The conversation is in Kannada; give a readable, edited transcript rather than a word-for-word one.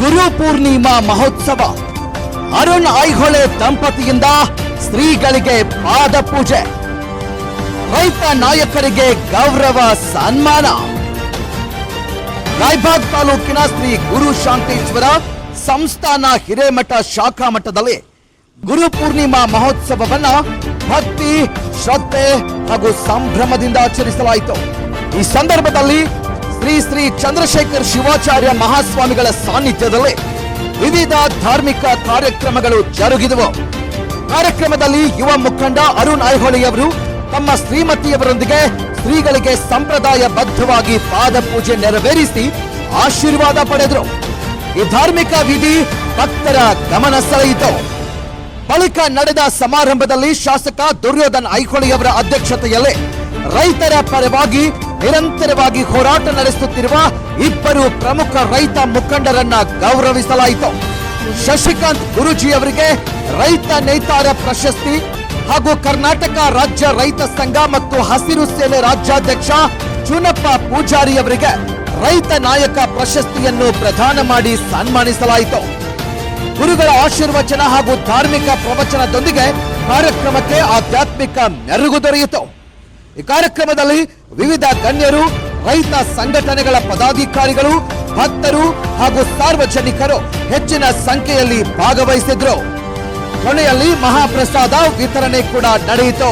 ಗುರು ಪೂರ್ಣಿಮಾ ಮಹೋತ್ಸವ. ಅರುಣ್ ಐಹೊಳೆ ದಂಪತಿಯಿಂದ ಶ್ರೀಗಳಿಗೆ ಪಾದ ಪೂಜೆ. ರೈತ ನಾಯಕರಿಗೆ ಗೌರವ ಸನ್ಮಾನ. ರಾಯಬಾಗ್ ತಾಲೂಕಿನ ಶ್ರೀ ಗುರು ಶಾಂತೇಶ್ವರ ಸಂಸ್ಥಾನ ಹಿರೇಮಠ ಶಾಖಾ ಮಠದಲ್ಲಿ ಗುರು ಪೂರ್ಣಿಮಾ ಮಹೋತ್ಸವವನ್ನ ಭಕ್ತಿ, ಶ್ರದ್ಧೆ ಹಾಗೂ ಸಂಭ್ರಮದಿಂದ ಆಚರಿಸಲಾಯಿತು. ಈ ಸಂದರ್ಭದಲ್ಲಿ ಶ್ರೀ ಶ್ರೀ ಚಂದ್ರಶೇಖರ್ ಶಿವಾಚಾರ್ಯ ಮಹಾಸ್ವಾಮಿಗಳ ಸಾನ್ನಿಧ್ಯದಲ್ಲಿ ವಿವಿಧ ಧಾರ್ಮಿಕ ಕಾರ್ಯಕ್ರಮಗಳು ಜರುಗಿದವು. ಕಾರ್ಯಕ್ರಮದಲ್ಲಿ ಯುವ ಮುಖಂಡ ಅರುಣ್ ಐಹೊಳೆಯವರು ತಮ್ಮ ಶ್ರೀಮತಿಯವರೊಂದಿಗೆ ಶ್ರೀಗಳಿಗೆ ಸಂಪ್ರದಾಯ ಬದ್ಧವಾಗಿ ಪಾದ ಪೂಜೆ ನೆರವೇರಿಸಿ ಆಶೀರ್ವಾದ ಪಡೆದರು. ಈ ಧಾರ್ಮಿಕ ವಿಧಿ ಭಕ್ತರ ಗಮನ ಸೆಳೆಯಿತು. ಬಳಿಕ ನಡೆದ ಸಮಾರಂಭದಲ್ಲಿ ಶಾಸಕ ದುರ್ಯೋಧನ್ ಐಹೊಳೆಯವರ ಅಧ್ಯಕ್ಷತೆಯಲ್ಲಿ ರೈತರ ಪರವಾಗಿ ನಿರಂತರವಾಗಿ ಹೋರಾಟ ನಡೆಸುತ್ತಿರುವ ಇಬ್ಬರು ಪ್ರಮುಖ ರೈತ ಮುಖಂಡರನ್ನ ಗೌರವಿಸಲಾಯಿತು. ಶಶಿಕಾಂತ್ ಗುರೂಜಿ ಅವರಿಗೆ ರೈತ ನೇತಾರ ಪ್ರಶಸ್ತಿ ಹಾಗೂ ಕರ್ನಾಟಕ ರಾಜ್ಯ ರೈತ ಸಂಘ ಮತ್ತು ಹಸಿರು ಸೇನೆ ರಾಜ್ಯಾಧ್ಯಕ್ಷ ಚುನಪ್ಪ ಪೂಜಾರಿ ಅವರಿಗೆ ರೈತ ನಾಯಕ ಪ್ರಶಸ್ತಿಯನ್ನು ಪ್ರದಾನ ಮಾಡಿ ಸನ್ಮಾನಿಸಲಾಯಿತು. ಗುರುಗಳ ಆಶೀರ್ವಚನ ಹಾಗೂ ಧಾರ್ಮಿಕ ಪ್ರವಚನದೊಂದಿಗೆ ಕಾರ್ಯಕ್ರಮಕ್ಕೆ ಆಧ್ಯಾತ್ಮಿಕ ಮೆರುಗು ದೊರೆಯಿತು. ಈ ಕಾರ್ಯಕ್ರಮದಲ್ಲಿ ವಿವಿಧ ಗಣ್ಯರು, ರೈತ ಸಂಘಟನೆಗಳ ಪದಾಧಿಕಾರಿಗಳು, ಭಕ್ತರು ಹಾಗೂ ಸಾರ್ವಜನಿಕರು ಹೆಚ್ಚಿನ ಸಂಖ್ಯೆಯಲ್ಲಿ ಭಾಗವಹಿಸಿದ್ರು. ಕೊನೆಯಲ್ಲಿ ಮಹಾಪ್ರಸಾದ ವಿತರಣೆ ಕೂಡ ನಡೆಯಿತು.